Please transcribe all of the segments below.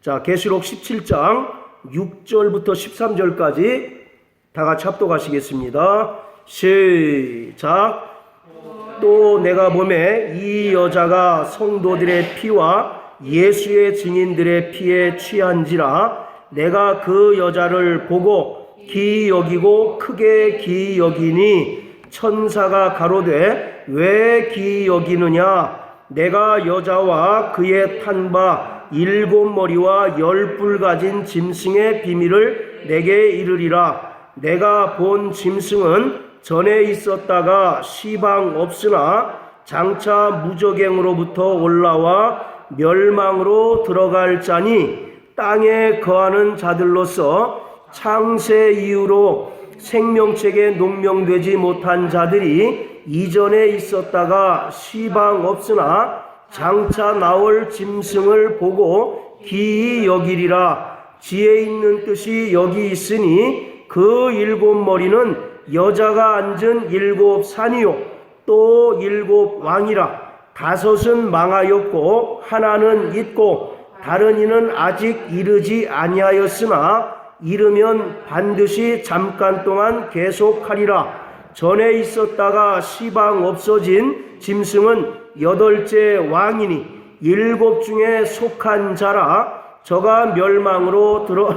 자, 계시록 17장 6절부터 13절까지 다 같이 합독하시겠습니다. 시작. 또 내가 보매 이 여자가 성도들의 피와 예수의 증인들의 피에 취한지라 내가 그 여자를 보고 기이 여기고 크게 기이 여기니 천사가 가로되 왜 기이 여기느냐 내가 여자와 그의 탄 바 7머리와 10뿔 가진 짐승의 비밀을 내게 이르리라. 내가 본 짐승은 전에 있었다가 시방 없으나 장차 무저갱으로부터 올라와 멸망으로 들어갈 자니 땅에 거하는 자들로서 창세 이후로 생명책에 농명되지 못한 자들이 이전에 있었다가 시방 없으나 장차 나올 짐승을 보고 기이 여기리라. 지혜 있는 뜻이 여기 있으니 그 7머리는 여자가 앉은 7산이요 또 7왕이라. 5은 망하였고 하나는 있고 다른 이는 아직 이르지 아니하였으나 이르면 반드시 잠깐 동안 계속하리라. 전에 있었다가 시방 없어진 짐승은 8째 왕이니 7 중에 속한 자라. 저가 멸망으로 들어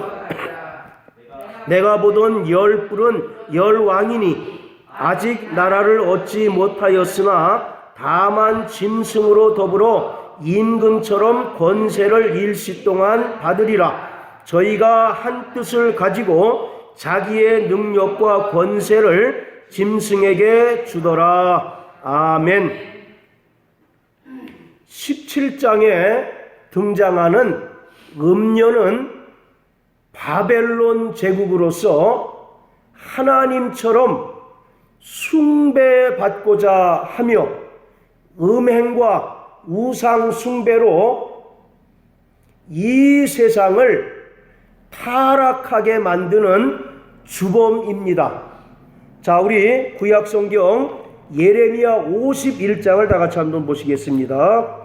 내가 보던 10뿔은 10왕이니 아직 나라를 얻지 못하였으나 다만 짐승으로 더불어 임금처럼 권세를 일시 동안 받으리라. 저희가 한 뜻을 가지고 자기의 능력과 권세를 짐승에게 주더라. 아멘. 17장에 등장하는 음녀는 바벨론 제국으로서 하나님처럼 숭배받고자 하며 음행과 우상 숭배로 이 세상을 타락하게 만드는 주범입니다. 자, 우리 구약성경 예레미야 51장을 다 같이 한번 보시겠습니다.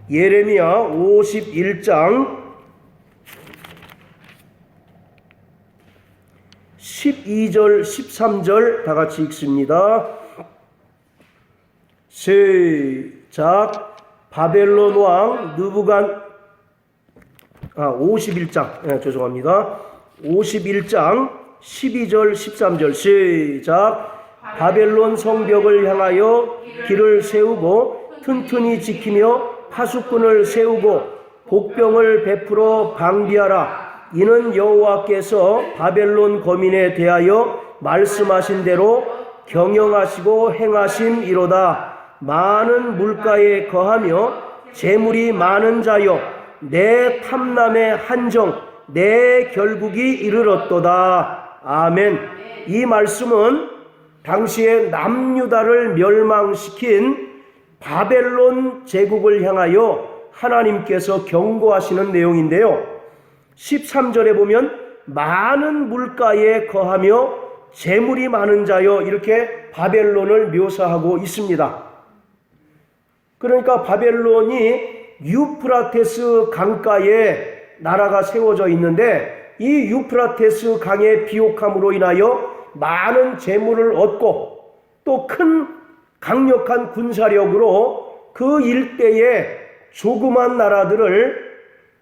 예레미야 51장 12절 13절 다 같이 읽습니다. 시작. 바벨론 왕 느부갓 51장 죄송합니다. 51장 12절 13절 시작. 바벨론 성벽을 향하여 길을 세우고 튼튼히 지키며 파수꾼을 세우고 복병을 베풀어 방비하라. 이는 여호와께서 바벨론 거민에 대하여 말씀하신 대로 경영하시고 행하심이로다. 많은 물가에 거하며 재물이 많은 자여 내 탐남의 한정 내 결국이 이르렀도다. 아멘. 이 말씀은 당시에 남유다를 멸망시킨 바벨론 제국을 향하여 하나님께서 경고하시는 내용인데요. 13절에 보면 많은 물가에 거하며 재물이 많은 자여 이렇게 바벨론을 묘사하고 있습니다. 그러니까 바벨론이 유프라테스 강가에 나라가 세워져 있는데 이 유프라테스 강의 비옥함으로 인하여 많은 재물을 얻고 또 큰 강력한 군사력으로 그 일대의 조그만 나라들을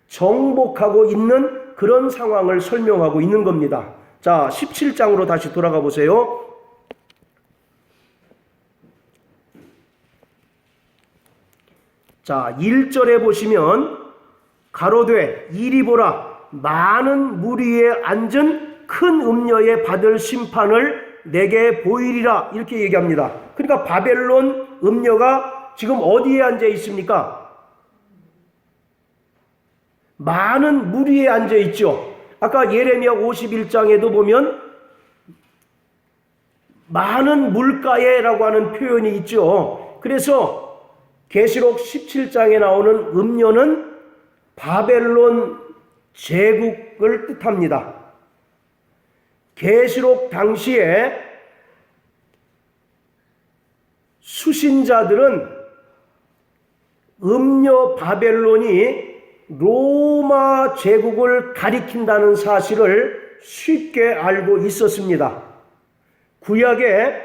정복하고 있는 그런 상황을 설명하고 있는 겁니다. 자, 17장으로 다시 돌아가 보세요. 자, 1절에 보시면 가로되 이리 보라 많은 무리에 앉은 큰 음녀에 받을 심판을 내게 보이리라 이렇게 얘기합니다. 그러니까 바벨론 음녀가 지금 어디에 앉아 있습니까? 많은 무리에 앉아 있죠. 아까 예레미야 51장에도 보면 많은 물가에라고 하는 표현이 있죠. 그래서 계시록 17장에 나오는 음녀는 바벨론 제국을 뜻합니다. 계시록 당시에 수신자들은 음녀 바벨론이 로마 제국을 가리킨다는 사실을 쉽게 알고 있었습니다. 구약에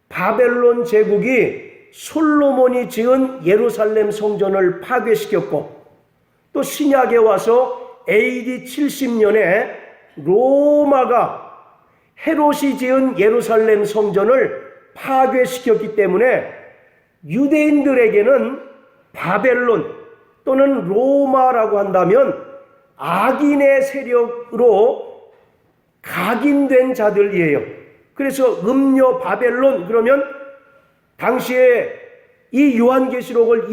바벨론 제국이 솔로몬이 지은 예루살렘 성전을 파괴시켰고, 또 신약에 와서 AD 70년에 로마가 헤롯이 지은 예루살렘 성전을 파괴시켰기 때문에 유대인들에게는 바벨론 또는 로마라고 한다면 악인의 세력으로 각인된 자들이에요. 그래서 음녀 바벨론 그러면 당시에 이 요한계시록을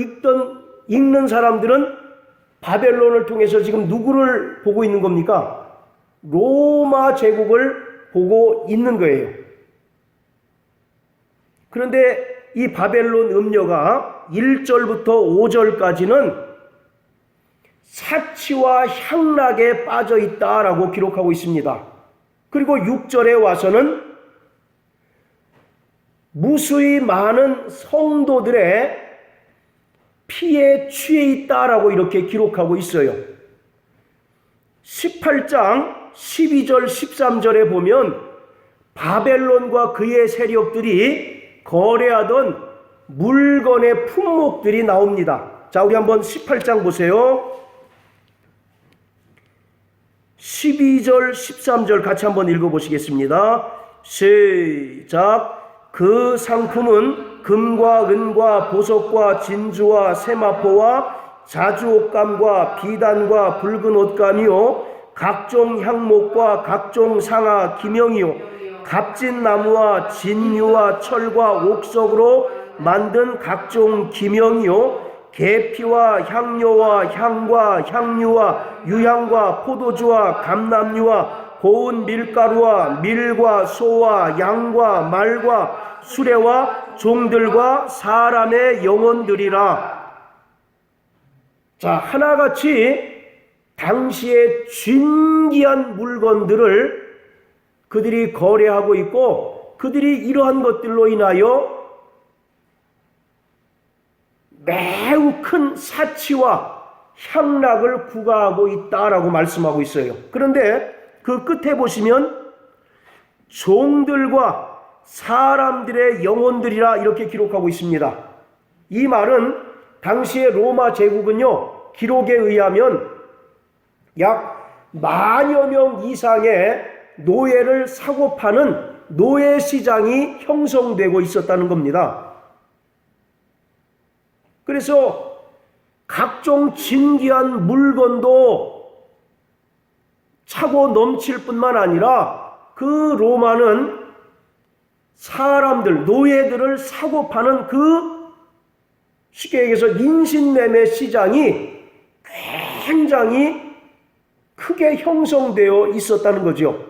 읽는 사람들은 바벨론을 통해서 지금 누구를 보고 있는 겁니까? 로마 제국을 보고 있는 거예요. 그런데 이 바벨론 음녀가 1절부터 5절까지는 사치와 향락에 빠져 있다라고 기록하고 있습니다. 그리고 6절에 와서는 무수히 많은 성도들의 피에 취해 있다라고 이렇게 기록하고 있어요. 18장 12절 13절에 보면 바벨론과 그의 세력들이 거래하던 물건의 품목들이 나옵니다. 자, 우리 한번 18장 보세요. 12절 13절 같이 한번 읽어보시겠습니다. 시작. 그 상품은 금과 은과 보석과 진주와 세마포와 자주옷감과 비단과 붉은 옷감이요 각종 향목과 각종 상아 기명이요 값진 나무와 진유와 철과 옥석으로 만든 각종 기명이요 계피와 향료와 향과 향유와 유향과 포도주와 감람유와 고운 밀가루와 밀과 소와 양과 말과 수레와 종들과 사람의 영혼들이라. 자, 하나같이 당시의 진귀한 물건들을 그들이 거래하고 있고, 그들이 이러한 것들로 인하여 매우 큰 사치와 향락을 구가하고 있다라고 말씀하고 있어요. 그런데 그 끝에 보시면 종들과 사람들의 영혼들이라 이렇게 기록하고 있습니다. 이 말은 당시의 로마 제국은요, 기록에 의하면 약 10,000여 명 이상의 노예를 사고 파는 노예 시장이 형성되고 있었다는 겁니다. 그래서 각종 진귀한 물건도 차고 넘칠 뿐만 아니라 그 로마는 사람들, 노예들을 사고 파는 그 쉽게 얘기해서 인신매매 시장이 굉장히 크게 형성되어 있었다는 거죠.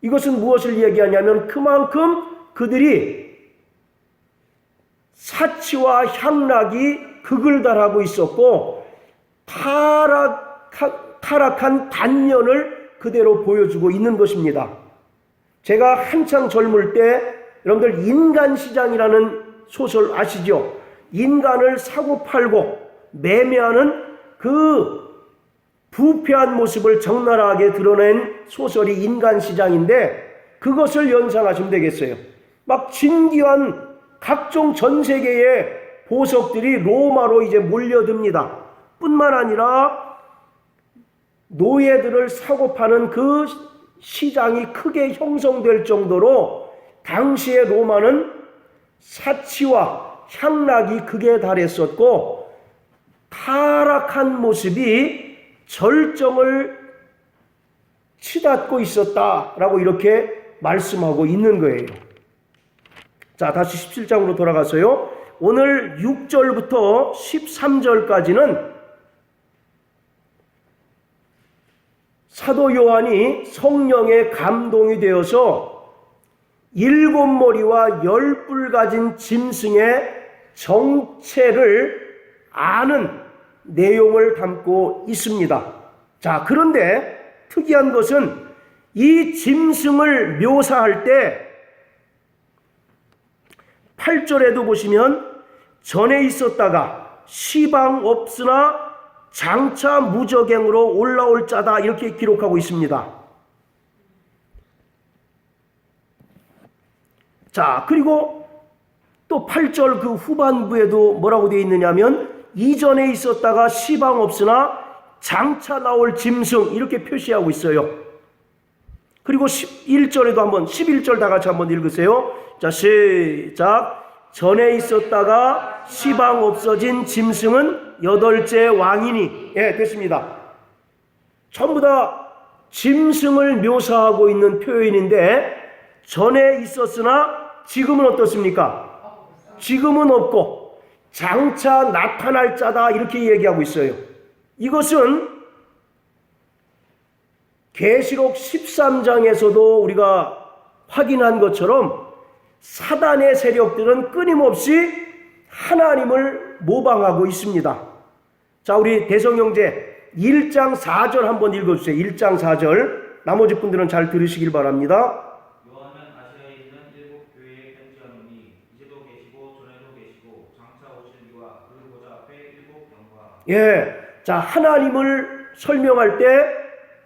이것은 무엇을 얘기하냐면 그만큼 그들이 사치와 향락이 극을 달하고 있었고 타락한 단면을 그대로 보여주고 있는 것입니다. 제가 한창 젊을 때 여러분들 인간시장이라는 소설 아시죠? 인간을 사고 팔고 매매하는 그 부패한 모습을 적나라하게 드러낸 소설이 인간시장인데 그것을 연상하시면 되겠어요. 막 진귀한 각종 전 세계의 보석들이 로마로 이제 몰려듭니다. 뿐만 아니라 노예들을 사고 파는 그 시장이 크게 형성될 정도로 당시의 로마는 사치와 향락이 극에 달했었고 타락한 모습이 절정을 치닫고 있었다라고 이렇게 말씀하고 있는 거예요. 자, 다시 17장으로 돌아가서요. 오늘 6절부터 13절까지는 사도 요한이 성령에 감동이 되어서 7머리와 10뿔 가진 짐승의 정체를 아는 내용을 담고 있습니다. 자, 그런데 특이한 것은 이 짐승을 묘사할 때 8절에도 보시면 전에 있었다가 시방 없으나 장차 무적행으로 올라올 자다 이렇게 기록하고 있습니다. 자, 그리고 또 8절 그 후반부에도 뭐라고 되어 있느냐면 이전에 있었다가 시방 없으나 장차 나올 짐승 이렇게 표시하고 있어요. 그리고 11절에도 한번 11절 다 같이 한번 읽으세요. 자, 시작. 전에 있었다가 시방 없어진 짐승은 8째 왕이니. 예, 됐습니다. 전부 다 짐승을 묘사하고 있는 표현인데 전에 있었으나 지금은 어떻습니까? 지금은 없고 장차 나타날 자다 이렇게 얘기하고 있어요. 이것은 계시록 13장에서도 우리가 확인한 것처럼 사단의 세력들은 끊임없이 하나님을 모방하고 있습니다. 자, 우리 대성형제 1장 4절 한번 읽어주세요. 1장 4절. 나머지 분들은 잘 들으시길 바랍니다. 요한은 아시아에 있는 7교회에 편지하노니 이제도 계시고 전에도 계시고 장차 오실 이와 그 보좌 앞에 7 영광. 예, 자, 하나님을 설명할 때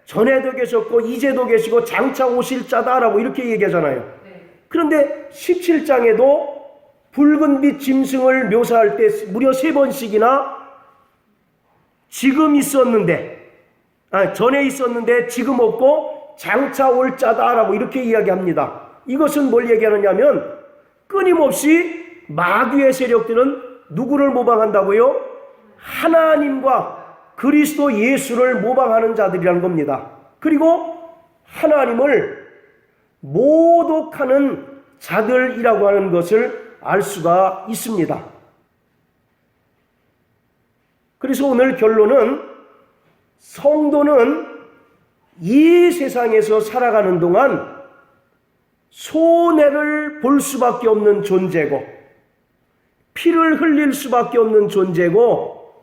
전에도 계셨고 이제도 계시고 장차 오실 자다라고 이렇게 얘기하잖아요. 그런데 17장에도 붉은 빛 짐승을 묘사할 때 무려 3번씩이나 지금 있었는데, 전에 있었는데 지금 없고 장차 올 자다라고 이렇게 이야기합니다. 이것은 뭘 얘기하느냐면 끊임없이 마귀의 세력들은 누구를 모방한다고요? 하나님과 그리스도 예수를 모방하는 자들이라는 겁니다. 그리고 하나님을 모독하는 자들이라고 하는 것을 알 수가 있습니다. 그래서 오늘 결론은 성도는 이 세상에서 살아가는 동안 손해를 볼 수밖에 없는 존재고 피를 흘릴 수밖에 없는 존재고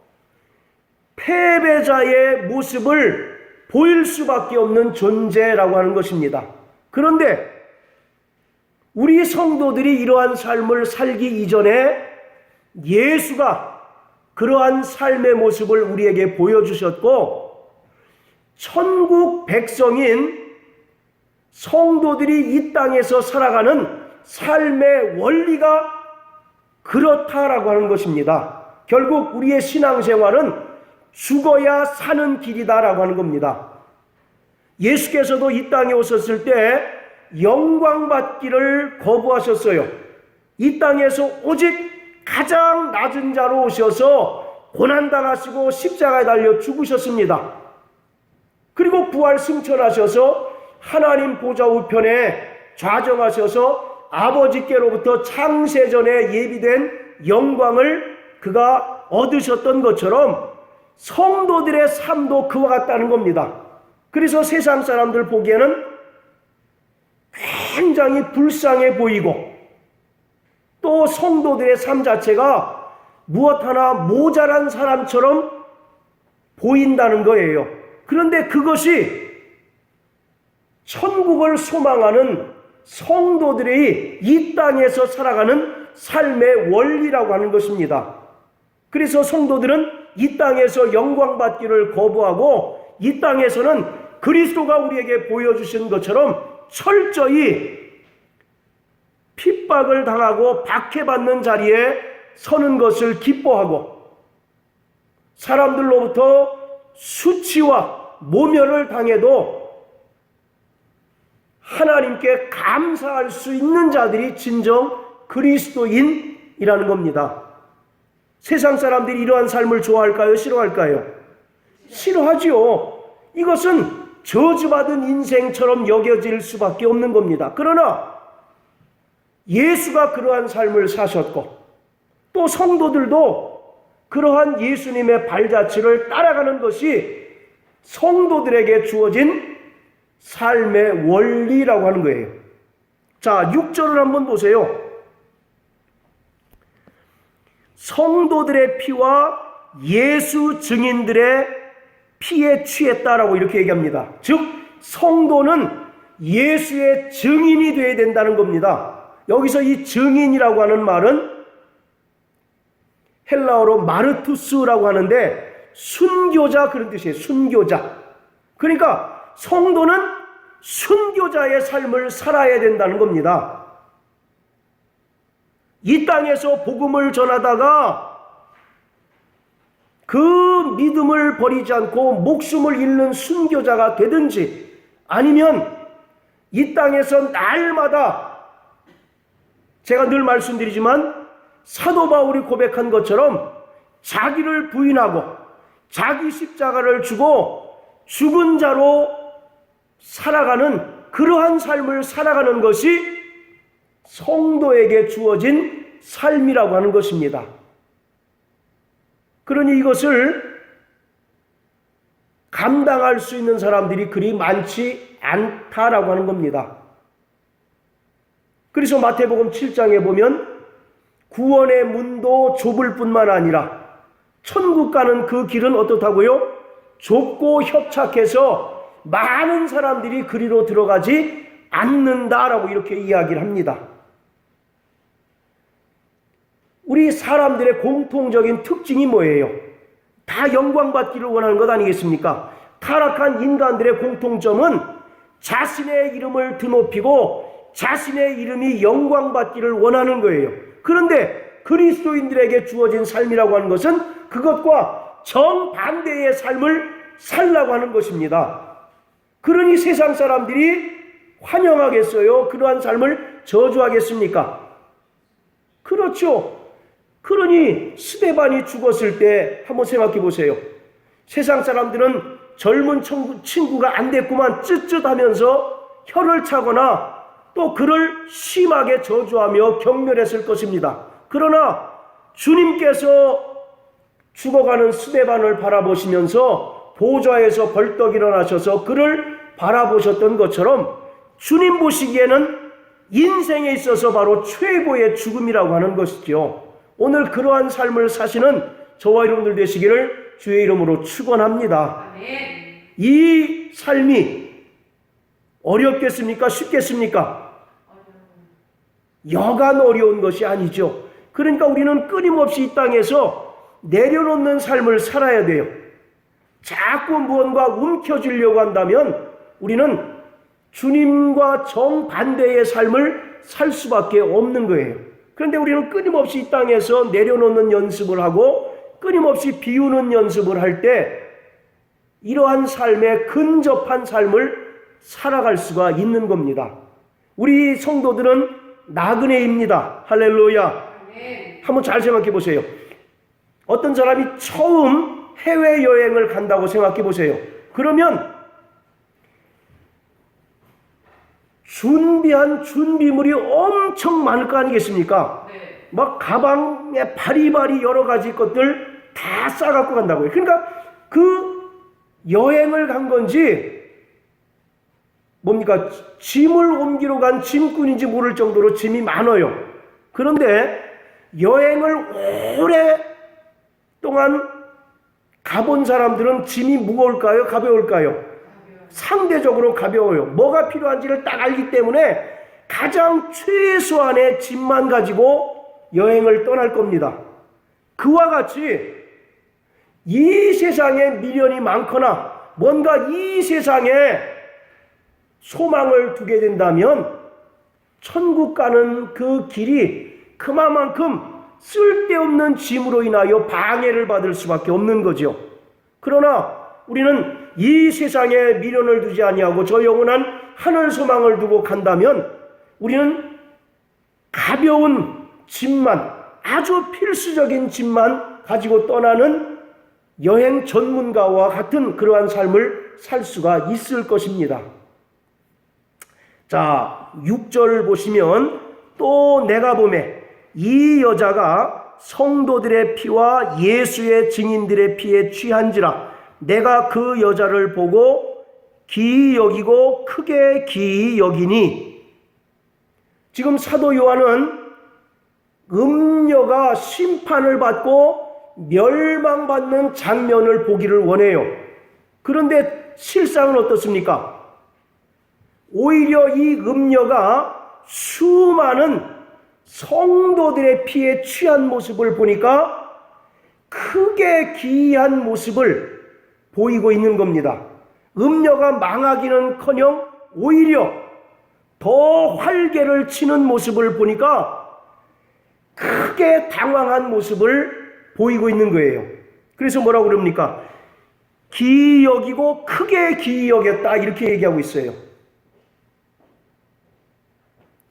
패배자의 모습을 보일 수밖에 없는 존재라고 하는 것입니다. 그런데 우리 성도들이 이러한 삶을 살기 이전에 예수가 그러한 삶의 모습을 우리에게 보여주셨고 천국 백성인 성도들이 이 땅에서 살아가는 삶의 원리가 그렇다라고 하는 것입니다. 결국 우리의 신앙생활은 죽어야 사는 길이다라고 하는 겁니다. 예수께서도 이 땅에 오셨을 때 영광 받기를 거부하셨어요. 이 땅에서 오직 가장 낮은 자로 오셔서 고난당하시고 십자가에 달려 죽으셨습니다. 그리고 부활 승천하셔서 하나님 보좌 우편에 좌정하셔서 아버지께로부터 창세전에 예비된 영광을 그가 얻으셨던 것처럼 성도들의 삶도 그와 같다는 겁니다. 그래서 세상 사람들 보기에는 굉장히 불쌍해 보이고 또 성도들의 삶 자체가 무엇 하나 모자란 사람처럼 보인다는 거예요. 그런데 그것이 천국을 소망하는 성도들이 이 땅에서 살아가는 삶의 원리라고 하는 것입니다. 그래서 성도들은 이 땅에서 영광 받기를 거부하고 이 땅에서는 그리스도가 우리에게 보여주신 것처럼 철저히 핍박을 당하고 박해받는 자리에 서는 것을 기뻐하고 사람들로부터 수치와 모멸을 당해도 하나님께 감사할 수 있는 자들이 진정 그리스도인이라는 겁니다. 세상 사람들이 이러한 삶을 좋아할까요? 싫어할까요? 싫어하지요. 이것은 저주받은 인생처럼 여겨질 수밖에 없는 겁니다. 그러나 예수가 그러한 삶을 사셨고 또 성도들도 그러한 예수님의 발자취를 따라가는 것이 성도들에게 주어진 삶의 원리라고 하는 거예요. 자, 6절을 한번 보세요. 성도들의 피와 예수 증인들의 피에 취했다라고 이렇게 얘기합니다. 즉 성도는 예수의 증인이 되어야 된다는 겁니다. 여기서 이 증인이라고 하는 말은 헬라어로 마르투스라고 하는데 순교자 그런 뜻이에요. 순교자. 그러니까 성도는 순교자의 삶을 살아야 된다는 겁니다. 이 땅에서 복음을 전하다가 그 믿음을 버리지 않고 목숨을 잃는 순교자가 되든지, 아니면 이 땅에서 날마다, 제가 늘 말씀드리지만 사도 바울이 고백한 것처럼 자기를 부인하고 자기 십자가를 주고 죽은 자로 살아가는 그러한 삶을 살아가는 것이 성도에게 주어진 삶이라고 하는 것입니다. 그러니 이것을 감당할 수 있는 사람들이 그리 많지 않다라고 하는 겁니다. 그래서 마태복음 7장에 보면 구원의 문도 좁을 뿐만 아니라 천국 가는 그 길은 어떻다고요? 좁고 협착해서 많은 사람들이 그리로 들어가지 않는다라고 이렇게 이야기를 합니다. 우리 사람들의 공통적인 특징이 뭐예요? 다 영광받기를 원하는 것 아니겠습니까? 타락한 인간들의 공통점은 자신의 이름을 드높이고 자신의 이름이 영광받기를 원하는 거예요. 그런데 그리스도인들에게 주어진 삶이라고 하는 것은 그것과 정반대의 삶을 살라고 하는 것입니다. 그러니 세상 사람들이 환영하겠어요? 그러한 삶을 저주하겠습니까? 그렇죠. 그러니 스데반이 죽었을 때 한번 생각해 보세요. 세상 사람들은 젊은 친구가 안 됐구만 쯧쯧하면서 혀를 차거나 또 그를 심하게 저주하며 경멸했을 것입니다. 그러나 주님께서 죽어가는 스데반을 바라보시면서 보좌에서 벌떡 일어나셔서 그를 바라보셨던 것처럼 주님 보시기에는 인생에 있어서 바로 최고의 죽음이라고 하는 것이죠. 오늘 그러한 삶을 사시는 저와 여러분들 되시기를 주의 이름으로 축원합니다. 아멘. 이 삶이 어렵겠습니까? 쉽겠습니까? 여간 어려운 것이 아니죠. 그러니까 우리는 끊임없이 이 땅에서 내려놓는 삶을 살아야 돼요. 자꾸 무언가 움켜쥐려고 한다면 우리는 주님과 정반대의 삶을 살 수밖에 없는 거예요. 그런데 우리는 끊임없이 이 땅에서 내려놓는 연습을 하고 끊임없이 비우는 연습을 할 때 이러한 삶에 근접한 삶을 살아갈 수가 있는 겁니다. 우리 성도들은 나그네입니다. 할렐루야. 아멘. 한번 잘 생각해 보세요. 어떤 사람이 처음 해외여행을 간다고 생각해 보세요. 그러면 준비한 준비물이 엄청 많을 거 아니겠습니까? 네. 막 가방에 바리바리 여러 가지 것들 다 싸갖고 간다고요. 그러니까 그 여행을 간 건지 뭡니까? 짐을 옮기러 간 짐꾼인지 모를 정도로 짐이 많아요. 그런데 여행을 오랫동안 가본 사람들은 짐이 무거울까요? 가벼울까요? 상대적으로 가벼워요. 뭐가 필요한지를 딱 알기 때문에 가장 최소한의 짐만 가지고 여행을 떠날 겁니다. 그와 같이 이 세상에 미련이 많거나 뭔가 이 세상에 소망을 두게 된다면 천국 가는 그 길이 그만큼 쓸데없는 짐으로 인하여 방해를 받을 수밖에 없는 거죠. 그러나 우리는 이 세상에 미련을 두지 아니하고 저 영원한 하늘 소망을 두고 간다면 우리는 가벼운 짐만, 아주 필수적인 짐만 가지고 떠나는 여행 전문가와 같은 그러한 삶을 살 수가 있을 것입니다. 자, 6절 보시면 또 내가 보매 이 여자가 성도들의 피와 예수의 증인들의 피에 취한지라 내가 그 여자를 보고 기이 여기고 크게 기이 여기니. 지금 사도 요한은 음녀가 심판을 받고 멸망받는 장면을 보기를 원해요. 그런데 실상은 어떻습니까? 오히려 이 음녀가 수많은 성도들의 피에 취한 모습을 보니까 크게 기이한 모습을 보이고 있는 겁니다. 음녀가 망하기는커녕 오히려 더 활개를 치는 모습을 보니까 크게 당황한 모습을 보이고 있는 거예요. 그래서 뭐라고 그럽니까? 기이 여기고 크게 기이 여겼다 이렇게 얘기하고 있어요.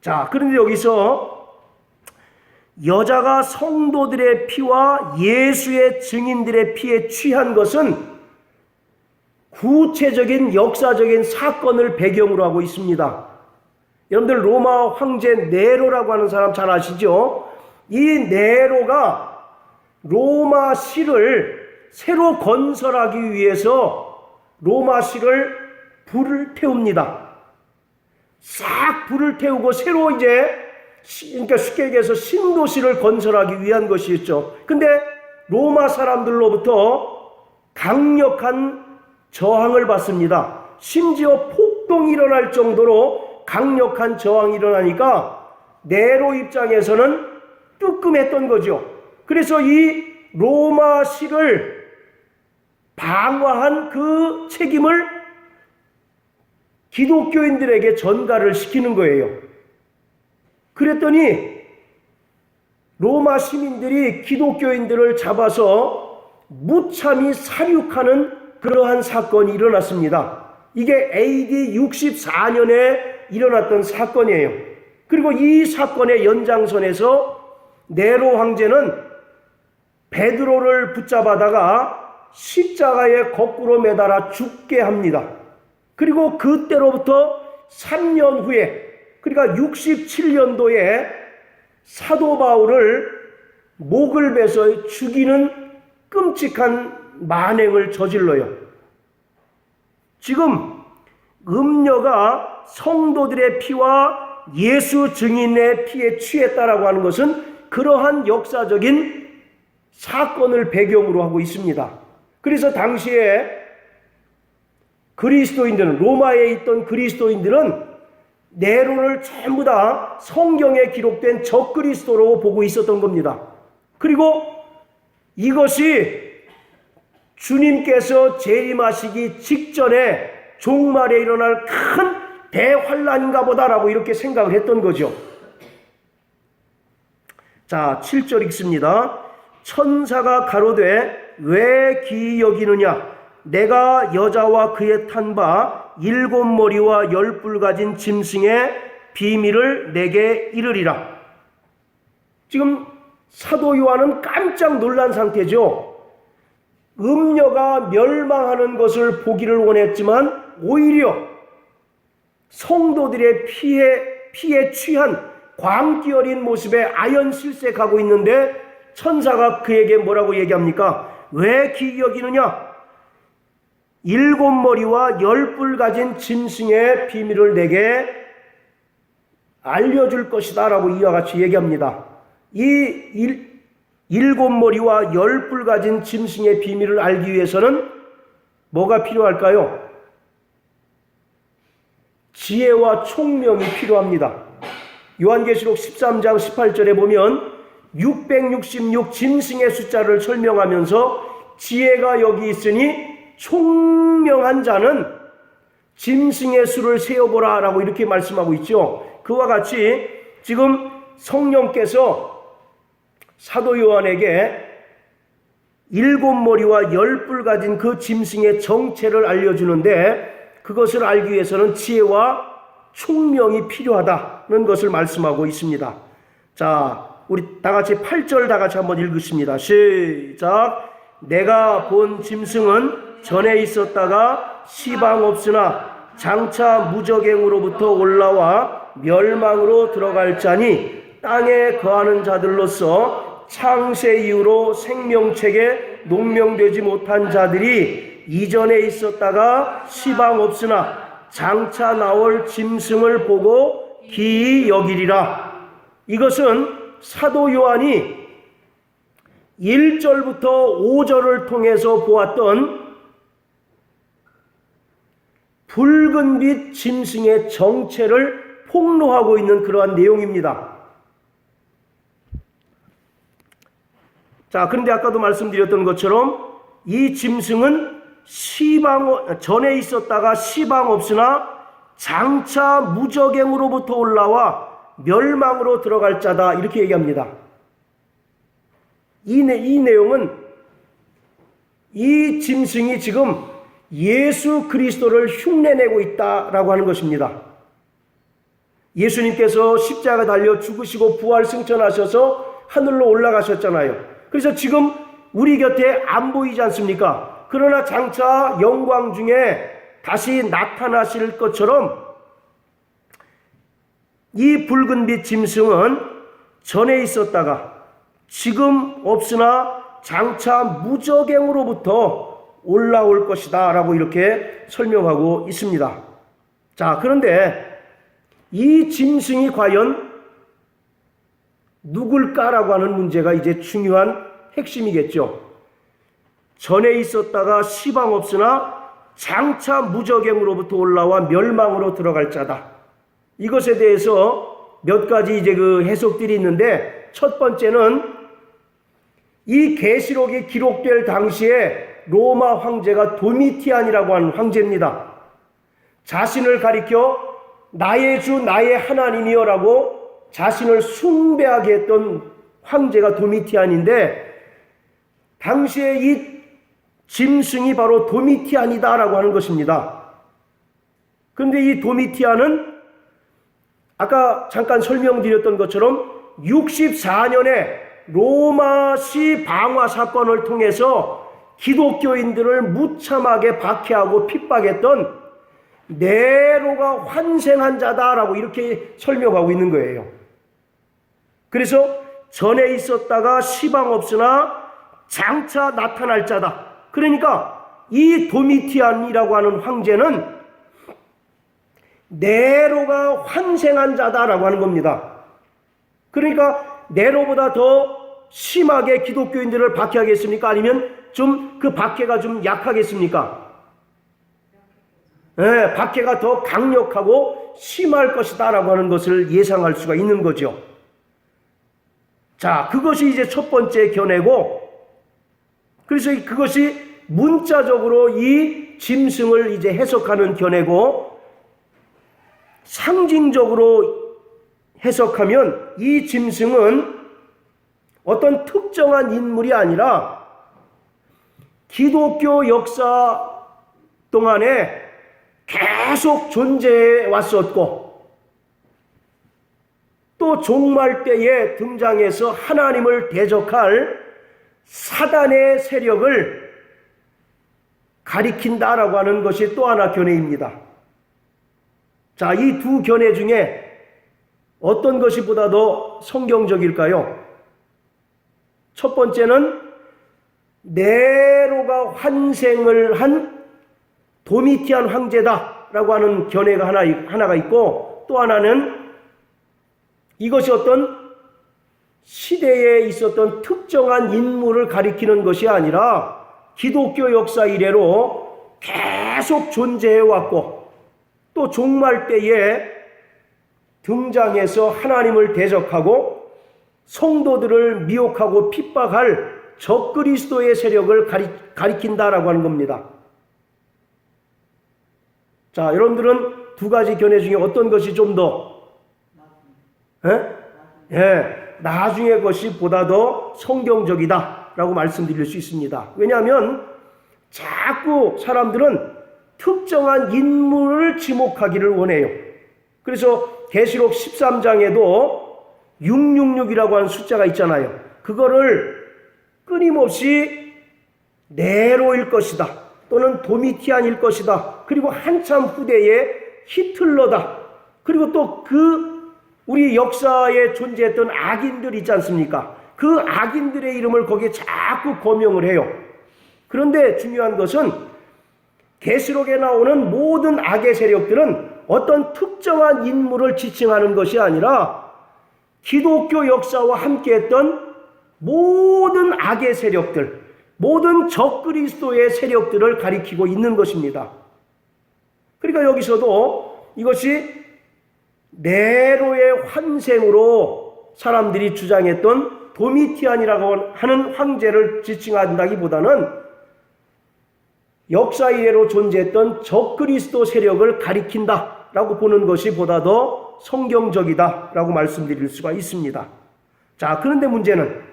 자, 그런데 여기서 여자가 성도들의 피와 예수의 증인들의 피에 취한 것은 구체적인 역사적인 사건을 배경으로 하고 있습니다. 여러분들 로마 황제 네로라고 하는 사람 잘 아시죠? 이 네로가 로마시를 새로 건설하기 위해서 로마시를 불을 태웁니다. 싹 불을 태우고 새로 그러니까 쉽게 얘기해서 신도시를 건설하기 위한 것이었죠. 근데 로마 사람들로부터 강력한 저항을 받습니다. 심지어 폭동이 일어날 정도로 강력한 저항이 일어나니까 네로 입장에서는 뜨끔했던 거죠. 그래서 이 로마시를 방어한 그 책임을 기독교인들에게 전가를 시키는 거예요. 그랬더니 로마 시민들이 기독교인들을 잡아서 무참히 살육하는 그러한 사건이 일어났습니다. 이게 AD 64년에 일어났던 사건이에요. 그리고 이 사건의 연장선에서 네로 황제는 베드로를 붙잡아다가 십자가에 거꾸로 매달아 죽게 합니다. 그리고 그때로부터 3년 후에, 그러니까 67년도에 사도 바울을 목을 베서 죽이는 끔찍한 만행을 저질러요. 지금 음녀가 성도들의 피와 예수 증인의 피에 취했다라고 하는 것은 그러한 역사적인 사건을 배경으로 하고 있습니다. 그래서 당시에 그리스도인들은, 로마에 있던 그리스도인들은 네로를 전부 다 성경에 기록된 적그리스도로 보고 있었던 겁니다. 그리고 이것이 주님께서 재림하시기 직전에 종말에 일어날 큰 대환란인가 보다라고 이렇게 생각을 했던 거죠. 자, 7절 읽습니다. 천사가 가로되 왜 기이 여기느냐? 내가 여자와 그의 탄 바 7머리와 10뿔 가진 짐승의 비밀을 내게 이르리라. 지금 사도 요한은 깜짝 놀란 상태죠. 음녀가 멸망하는 것을 보기를 원했지만 오히려 성도들의 피에 취한 광기 어린 모습에 아연실색하고 있는데 천사가 그에게 뭐라고 얘기합니까? 왜 기이 여기느냐? 7머리와 10뿔 가진 짐승의 비밀을 내게 알려줄 것이다 라고 이와 같이 얘기합니다. 이 7머리와 10뿔 가진 짐승의 비밀을 알기 위해서는 뭐가 필요할까요? 지혜와 총명이 필요합니다. 요한계시록 13장 18절에 보면 666 짐승의 숫자를 설명하면서 지혜가 여기 있으니 총명한 자는 짐승의 수를 세어보라 라고 이렇게 말씀하고 있죠. 그와 같이 지금 성령께서 사도 요한에게 7머리와 10뿔 가진 그 짐승의 정체를 알려주는데 그것을 알기 위해서는 지혜와 총명이 필요하다는 것을 말씀하고 있습니다. 자, 우리 다 같이 8절 다 같이 한번 읽으십니다. 시작. 내가 본 짐승은 전에 있었다가 시방 없으나 장차 무적행으로부터 올라와 멸망으로 들어갈 자니 땅에 거하는 자들로서 창세 이후로 생명책에 농명되지 못한 자들이 이전에 있었다가 시방 없으나 장차 나올 짐승을 보고 기이 여기리라. 이것은 사도 요한이 1절부터 5절을 통해서 보았던 붉은빛 짐승의 정체를 폭로하고 있는 그러한 내용입니다. 자, 그런데 아까도 말씀드렸던 것처럼 이 짐승은 전에 있었다가 시방 없으나 장차 무적행으로부터 올라와 멸망으로 들어갈 자다, 이렇게 얘기합니다. 이 내용은 이 짐승이 지금 예수 그리스도를 흉내내고 있다라고 하는 것입니다. 예수님께서 십자가 달려 죽으시고 부활 승천하셔서 하늘로 올라가셨잖아요. 그래서 지금 우리 곁에 안 보이지 않습니까? 그러나 장차 영광 중에 다시 나타나실 것처럼 이 붉은빛 짐승은 전에 있었다가 지금 없으나 장차 무적행으로부터 올라올 것이다 라고 이렇게 설명하고 있습니다. 자, 그런데 이 짐승이 과연 누굴까라고 하는 문제가 이제 중요한 핵심이겠죠. 전에 있었다가 시방 없으나 장차 무적행으로부터 올라와 멸망으로 들어갈 자다. 이것에 대해서 몇 가지 이제 그 해석들이 있는데, 첫 번째는 이 계시록이 기록될 당시에 로마 황제가 도미티안이라고 하는 황제입니다. 자신을 가리켜 나의 주 나의 하나님이여라고 자신을 숭배하게 했던 황제가 도미티안인데, 당시에 이 짐승이 바로 도미티안이다라고 하는 것입니다. 그런데 이 도미티안은 아까 잠깐 설명드렸던 것처럼 64년에 로마시 방화 사건을 통해서 기독교인들을 무참하게 박해하고 핍박했던 네로가 환생한 자다라고 이렇게 설명하고 있는 거예요. 그래서 전에 있었다가 시방 없으나 장차 나타날 자다. 그러니까 이 도미티안이라고 하는 황제는 네로가 환생한 자다라고 하는 겁니다. 그러니까 네로보다 더 심하게 기독교인들을 박해하겠습니까? 아니면 좀 그 박해가 좀 약하겠습니까? 네, 박해가 더 강력하고 심할 것이다라고 하는 것을 예상할 수가 있는 거죠. 자, 그것이 이제 첫 번째 견해고, 그래서 그것이 문자적으로 이 짐승을 이제 해석하는 견해고, 상징적으로 해석하면 이 짐승은 어떤 특정한 인물이 아니라 기독교 역사 동안에 계속 존재해 왔었고, 또 종말 때에 등장해서 하나님을 대적할 사단의 세력을 가리킨다라고 하는 것이 또 하나 견해입니다. 자, 이 두 견해 중에 어떤 것이 보다 더 성경적일까요? 첫 번째는 네로가 환생을 한 도미티안 황제다라고 하는 견해가 하나가 있고, 또 하나는 이것이 어떤 시대에 있었던 특정한 인물을 가리키는 것이 아니라 기독교 역사 이래로 계속 존재해왔고, 또 종말 때에 등장해서 하나님을 대적하고 성도들을 미혹하고 핍박할 적그리스도의 세력을 가리킨다라고 하는 겁니다. 자, 여러분들은 두 가지 견해 중에 어떤 것이 좀 더 나중에 것이 보다 더 성경적이다라고 말씀드릴 수 있습니다. 왜냐하면 자꾸 사람들은 특정한 인물을 지목하기를 원해요. 그래서 계시록 13장에도 666이라고 하는 숫자가 있잖아요. 그거를 끊임없이 네로일 것이다, 또는 도미티안일 것이다, 그리고 한참 후대에 히틀러다, 그리고 또 우리 역사에 존재했던 악인들 있지 않습니까? 그 악인들의 이름을 거기에 자꾸 거명을 해요. 그런데 중요한 것은 계시록에 나오는 모든 악의 세력들은 어떤 특정한 인물을 지칭하는 것이 아니라 기독교 역사와 함께했던 모든 악의 세력들, 모든 적그리스도의 세력들을 가리키고 있는 것입니다. 그러니까 여기서도 이것이 네로의 환생으로 사람들이 주장했던 도미티안이라고 하는 황제를 지칭한다기보다는 역사 이래로 존재했던 적그리스도 세력을 가리킨다라고 보는 것이 보다 더 성경적이다라고 말씀드릴 수가 있습니다. 자, 그런데 문제는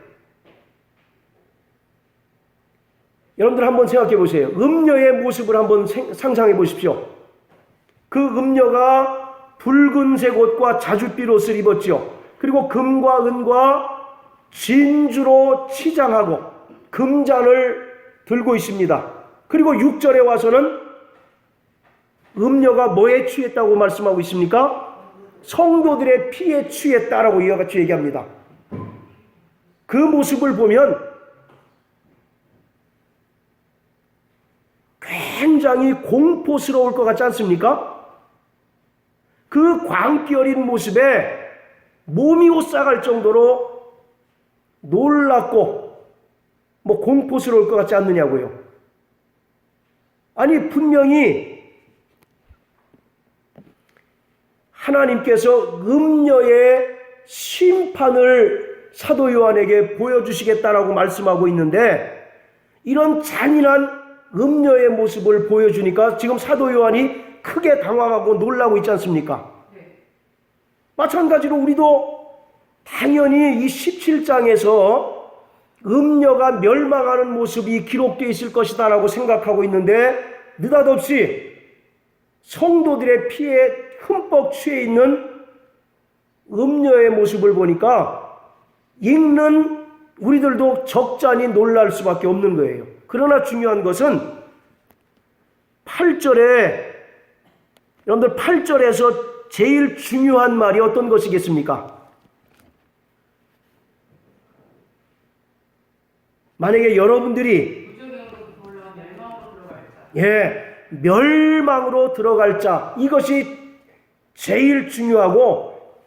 여러분들 한번 생각해 보세요. 음녀의 모습을 한번 상상해 보십시오. 그 음녀가 붉은색 옷과 자줏빛 옷을 입었죠. 그리고 금과 은과 진주로 치장하고 금잔을 들고 있습니다. 그리고 6절에 와서는 음녀가 뭐에 취했다고 말씀하고 있습니까? 성도들의 피에 취했다라고 이와 같이 얘기합니다. 그 모습을 보면 굉장히 공포스러울 것 같지 않습니까? 그 광기 어린 모습에 몸이 오싹할 정도로 놀랍고 공포스러울 것 같지 않느냐고요. 아니, 분명히 하나님께서 음녀의 심판을 사도 요한에게 보여주시겠다라고 말씀하고 있는데, 이런 잔인한 음녀의 모습을 보여주니까 지금 사도 요한이 크게 당황하고 놀라고 있지 않습니까? 마찬가지로 우리도 당연히 이 17장에서 음녀가 멸망하는 모습이 기록되어 있을 것이다 라고 생각하고 있는데, 느닷없이 성도들의 피에 흠뻑 취해 있는 음녀의 모습을 보니까 읽는 우리들도 적잖이 놀랄 수밖에 없는 거예요. 그러나 중요한 것은 8절에, 여러분들 8절에서 제일 중요한 말이 어떤 것이겠습니까? 만약에 여러분들이 멸망으로 들어갈 자, 이것이 제일 중요하고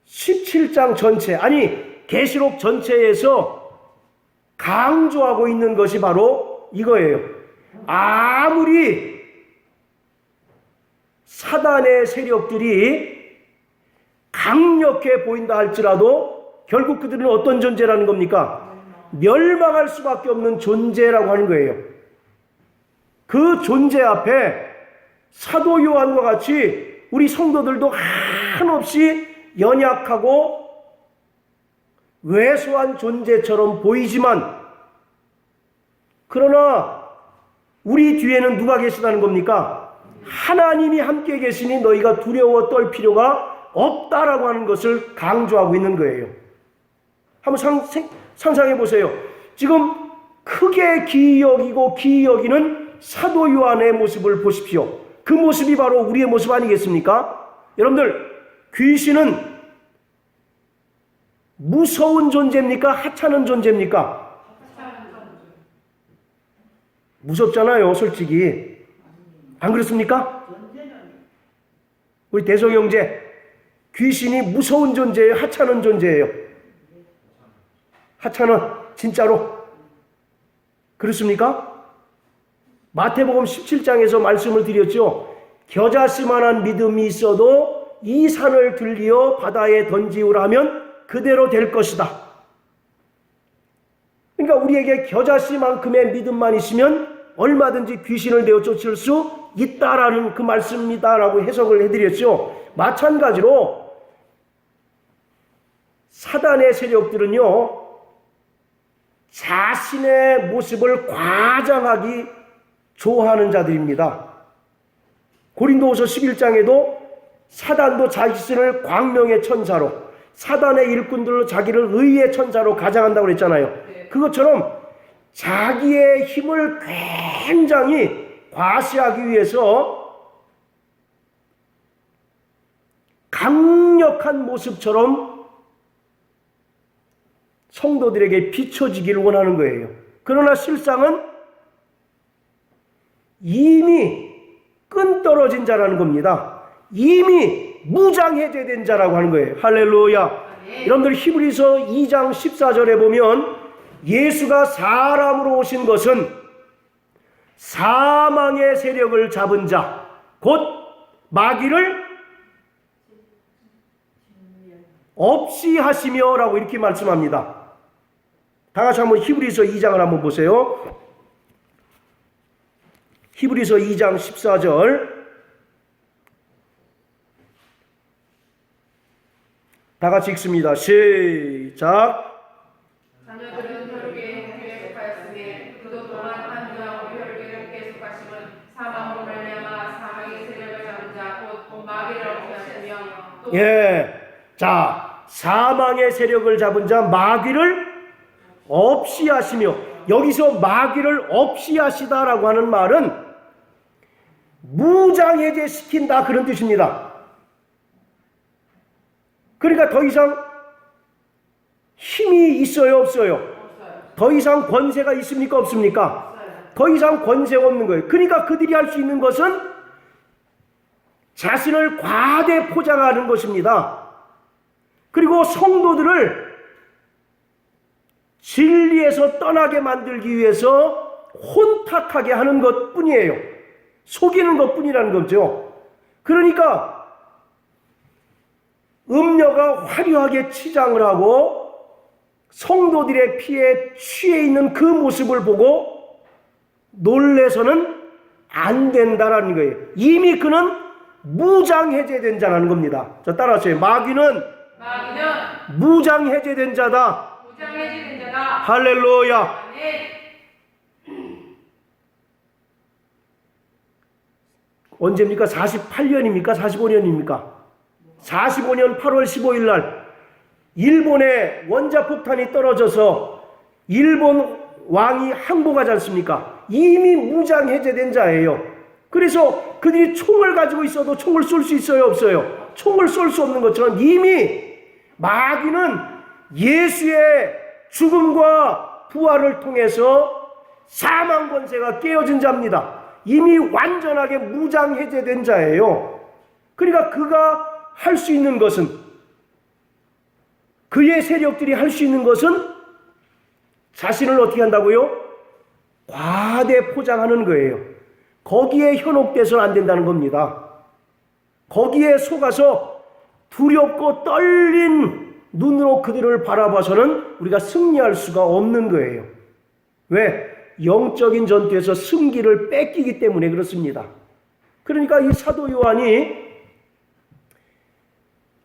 17장 전체, 아니 계시록 전체에서 강조하고 있는 것이 바로 이거예요. 아무리 사단의 세력들이 강력해 보인다 할지라도 결국 그들은 어떤 존재라는 겁니까? 멸망할 수밖에 없는 존재라고 하는 거예요. 그 존재 앞에 사도 요한과 같이 우리 성도들도 한없이 연약하고 왜소한 존재처럼 보이지만, 그러나 우리 뒤에는 누가 계시다는 겁니까? 하나님이 함께 계시니 너희가 두려워 떨 필요가 없다라고 하는 것을 강조하고 있는 거예요. 한번 상상해 보세요. 지금 크게 기이 여기는 사도 요한의 모습을 보십시오. 그 모습이 바로 우리의 모습 아니겠습니까? 여러분들, 귀신은 무서운 존재입니까? 하찮은 존재입니까? 무섭잖아요, 솔직히. 안 그렇습니까? 우리 대성 형제, 귀신이 무서운 존재예요? 하찮은 존재예요? 하찮은, 진짜로. 그렇습니까? 마태복음 17장에서 말씀을 드렸죠. 겨자씨만한 믿음이 있어도 이 산을 들리어 바다에 던지우라 하면 그대로 될 것이다. 그러니까 우리에게 겨자씨만큼의 믿음만 있으면 얼마든지 귀신을 내어 쫓을 수 있다라는 그 말씀이다라고 해석을 해드렸죠. 마찬가지로 사단의 세력들은요, 자신의 모습을 과장하기 좋아하는 자들입니다. 고린도후서 11장에도 사단도 자신을 광명의 천사로, 사단의 일꾼들로 자기를 의의 천사로 가장한다고 그랬잖아요. 그것처럼 자기의 힘을 굉장히 과시하기 위해서 강력한 모습처럼 성도들에게 비춰지기를 원하는 거예요. 그러나 실상은 이미 끈 떨어진 자라는 겁니다. 이미 무장해제된 자라고 하는 거예요. 할렐루야. 여러분들 히브리서 2장 14절에 보면 예수가 사람으로 오신 것은 사망의 세력을 잡은 자, 곧 마귀를 없이 하시며 라고 이렇게 말씀합니다. 다 같이 한번 히브리서 2장을 한번 보세요. 히브리서 2장 14절. 다 같이 읽습니다. 시작. 자녀들은 혈육의 형제에 속하였으니 그도 또한 한 유하고 혈육의 형제에 속하심은 사망으로 말미암아 사망의 세력을 잡은 자 곧 마귀를 얻게 하시며 또 예. 자, 사망의 세력을 잡은 자 마귀를 없이 하시며, 여기서 마귀를 없이 하시다라고 하는 말은 무장해제시킨다 그런 뜻입니다. 그러니까 더 이상 힘이 있어요, 없어요? 더 이상 권세가 있습니까, 없습니까? 더 이상 권세가 없는 거예요. 그러니까 그들이 할 수 있는 것은 자신을 과대 포장하는 것입니다. 그리고 성도들을 진리에서 떠나게 만들기 위해서 혼탁하게 하는 것뿐이에요. 속이는 것뿐이라는 거죠. 그러니까 음녀가 화려하게 치장을 하고 성도들의 피에 취해 있는 그 모습을 보고 놀래서는 안 된다라는 거예요. 이미 그는 무장해제된 자라는 겁니다. 자, 따라하세요. 마귀는 무장해제된 자다. 무장해제된 자다. 할렐루야. 언제입니까? 48년입니까? 45년입니까? 45년 8월 15일 날 일본에 원자폭탄이 떨어져서 일본 왕이 항복하지 않습니까? 이미 무장해제된 자예요. 그래서 그들이 총을 가지고 있어도 총을 쏠 수 있어요, 없어요? 총을 쏠 수 없는 것처럼 이미 마귀는 예수의 죽음과 부활을 통해서 사망 권세가 깨어진 자입니다. 이미 완전하게 무장해제된 자예요. 그러니까 그가 할 수 있는 것은, 그의 세력들이 할 수 있는 것은 자신을 어떻게 한다고요? 과대 포장하는 거예요. 거기에 현혹돼서는 안 된다는 겁니다. 거기에 속아서 두렵고 떨린 눈으로 그들을 바라봐서는 우리가 승리할 수가 없는 거예요. 왜? 영적인 전투에서 승기를 뺏기기 때문에 그렇습니다. 그러니까 이 사도 요한이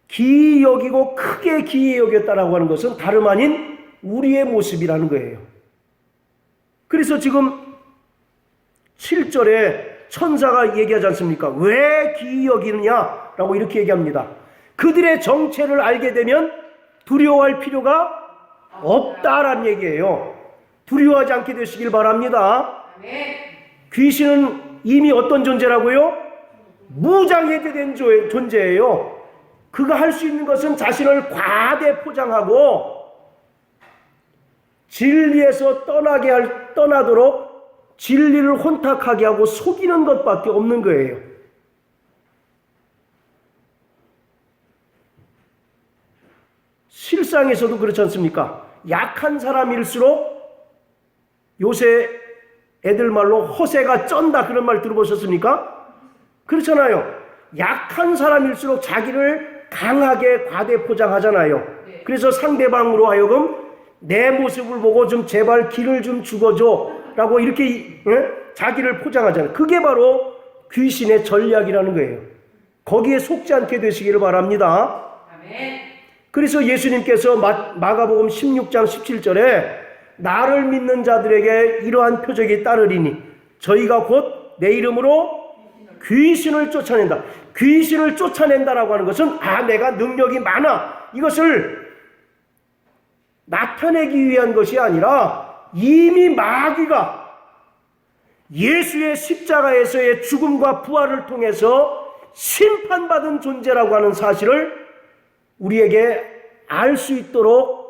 기이 여기고 크게 기이 여겼다라고 하는 것은 다름 아닌 우리의 모습이라는 거예요. 그래서 지금 7절에 천사가 얘기하지 않습니까? 왜 기이 여기느냐라고 이렇게 얘기합니다. 그들의 정체를 알게 되면 두려워할 필요가 없다라는 얘기예요. 두려워하지 않게 되시길 바랍니다. 귀신은 이미 어떤 존재라고요? 무장해제된 존재예요. 그가 할 수 있는 것은 자신을 과대 포장하고 진리에서 떠나도록 진리를 혼탁하게 하고 속이는 것밖에 없는 거예요. 실상에서도 그렇지 않습니까? 약한 사람일수록, 요새 애들 말로 허세가 쩐다 그런 말 들어보셨습니까? 그렇잖아요. 약한 사람일수록 자기를 강하게 과대 포장하잖아요. 그래서 상대방으로 하여금 내 모습을 보고 좀 제발 길을 좀 죽어줘 라고 이렇게 자기를 포장하잖아요. 그게 바로 귀신의 전략이라는 거예요. 거기에 속지 않게 되시기를 바랍니다. 그래서 예수님께서 마가복음 16장 17절에 나를 믿는 자들에게 이러한 표적이 따르리니 저희가 곧 내 이름으로 귀신을 쫓아낸다. 귀신을 쫓아낸다라고 하는 것은 내가 능력이 많아, 이것을 나타내기 위한 것이 아니라 이미 마귀가 예수의 십자가에서의 죽음과 부활을 통해서 심판받은 존재라고 하는 사실을 우리에게 알 수 있도록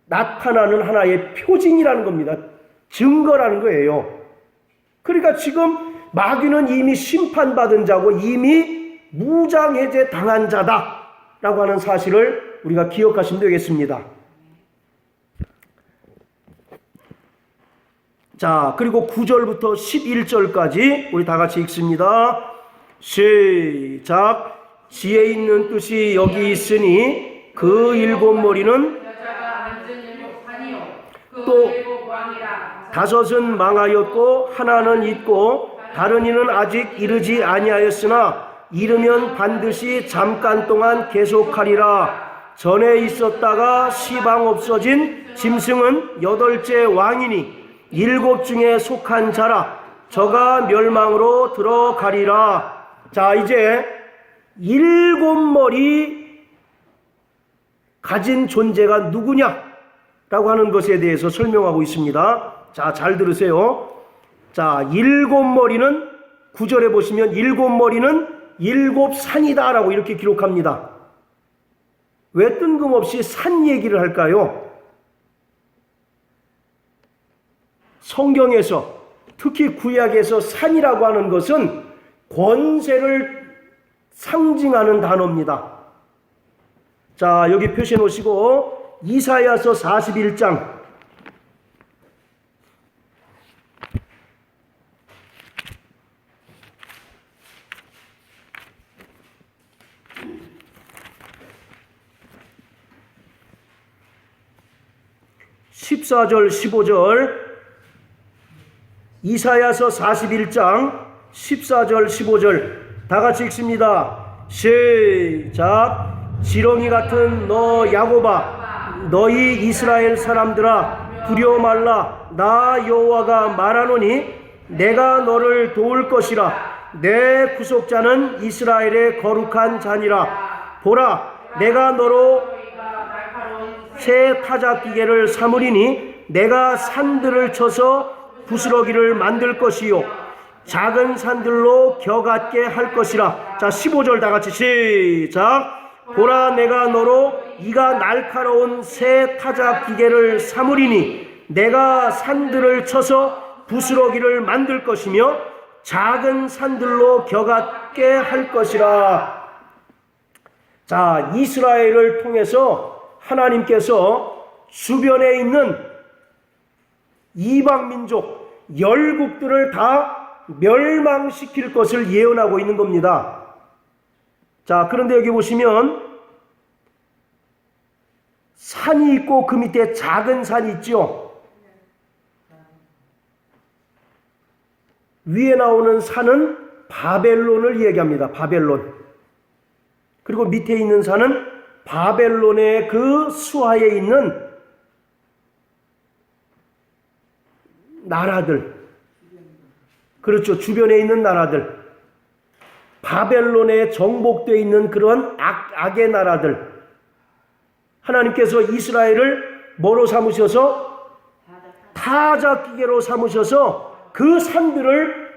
나타나는 하나의 표징이라는 겁니다. 증거라는 거예요. 그러니까 지금 마귀는 이미 심판받은 자고 이미 무장해제 당한 자다라고 하는 사실을 우리가 기억하시면 되겠습니다. 자, 그리고 9절부터 11절까지 우리 다 같이 읽습니다. 시작. 지혜 있는 뜻이 여기 있으니 그 일곱 머리는 또 일곱 왕이라. 다섯은 망하였고 하나는 있고 다른 이는 아직 이르지 아니하였으나 이르면 반드시 잠깐 동안 계속하리라. 전에 있었다가 시방 없어진 짐승은 여덟째 왕이니 일곱 중에 속한 자라. 저가 멸망으로 들어가리라. 자, 이제 일곱 머리 가진 존재가 누구냐라고 하는 것에 대해서 설명하고 있습니다. 자, 잘 들으세요. 자, 일곱 머리는 9절에 보시면 일곱 머리는 일곱 산이다라고 이렇게 기록합니다. 왜 뜬금없이 산 얘기를 할까요? 성경에서 특히 구약에서 산이라고 하는 것은 권세를 상징하는 단어입니다. 자, 여기 표시해 놓으시고 이사야서 41장 14절 15절 이사야서 41장 14절 15절 다 같이 읽습니다. 시작. 지렁이 같은 너 야곱아 너희 이스라엘 사람들아 두려워 말라. 나 여호와가 말하노니 내가 너를 도울 것이라. 내 구속자는 이스라엘의 거룩한 자니라. 보라 내가 너로 새 타작기계를 삼으리니 내가 산들을 쳐서 부스러기를 만들 것이요 작은 산들로 겨같게 할 것이라. 자, 15절 다 같이 시작. 보라 내가 너로 이가 날카로운 새 타작기계를 삼으리니 내가 산들을 쳐서 부스러기를 만들 것이며 작은 산들로 겨같게 할 것이라. 자, 이스라엘을 통해서 하나님께서 주변에 있는 이방민족, 열국들을 다 멸망시킬 것을 예언하고 있는 겁니다. 자, 그런데 여기 보시면 산이 있고 그 밑에 작은 산이 있죠. 위에 나오는 산은 바벨론을 얘기합니다. 바벨론. 그리고 밑에 있는 산은 바벨론의 그 수하에 있는 나라들. 그렇죠. 주변에 있는 나라들. 바벨론에 정복되어 있는 그런 악의 나라들. 하나님께서 이스라엘을 뭐로 삼으셔서? 타작기계로 삼으셔서 그 산들을